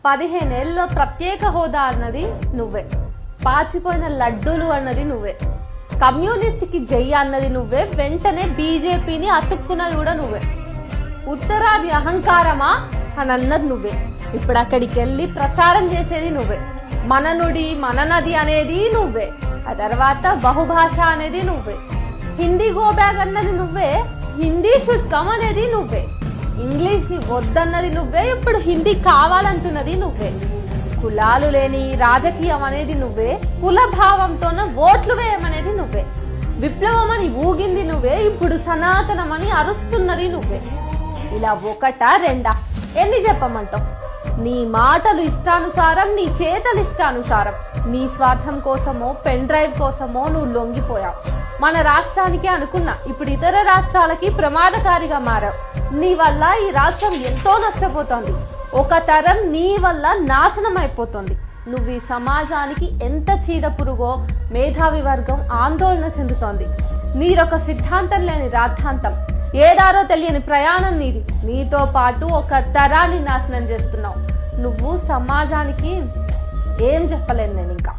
15 ఏళ్ళలో ప్రత్యేక హోదా అన్నది నువ్వే, పాచిపోయిన లడ్డూలు అన్నది నువ్వే, కమ్యూనిస్ట్ కి జై అన్నది నువ్వే, వెంటనే బీజేపీని అతుక్కున్నది కూడా నువ్వే, ఉత్తరాది అహంకారమా అని అన్నది నువ్వే, ఇప్పుడు అక్కడికి వెళ్ళి ప్రచారం చేసేది నువ్వే, మన నుడి మన నది అనేది నువ్వే, ఆ తర్వాత బహుభాష అనేది నువ్వే, హిందీ గో బ్యాగ్ అన్నది నువ్వే, హిందీ షుడ్ కమ్ అనేది నువ్వే, ఇంగ్లీష్ ని వద్దన్నది నువ్వే, ఇప్పుడు హిందీ కావాలంటున్నది నువ్వే, కులాలు లేని రాజకీయం అనేది నువ్వే, కుల భావంతోన ఓట్లు వేయమనేది నువ్వే, విప్లవం అని ఊగింది నువ్వే, ఇప్పుడు సనాతనం అని అరుస్తున్నది నువ్వే. ఇలా ఒకటా రెండా ఎన్ని చెప్పమంటావు? నీ మాటలు ఇష్టానుసారం, నీ చేతలు ఇష్టానుసారం, నీ స్వార్థం కోసమో పెన్ డ్రైవ్ కోసమో నువ్వు లొంగిపోయావు. మన రాష్ట్రానికే అనుకున్నా, ఇప్పుడు ఇతర రాష్ట్రాలకి ప్రమాదకారిగా మారావు. నీ వల్ల ఈ రాష్ట్రం ఎంతో నష్టపోతోంది, ఒక తరం నీ వల్ల నాశనం అయిపోతుంది. నువ్వు ఈ సమాజానికి ఎంత చీడ పురుగో మేధావి వర్గం ఆందోళన చెందుతోంది. నీదొక సిద్ధాంతం లేని రాద్ధాంతం, ఏదారో తెలియని ప్రయాణం నీది. నీతో పాటు ఒక తరాన్ని నాశనం చేస్తున్నావు. నువ్వు సమాజానికి ఏం చెప్పలేను నేను ఇంకా.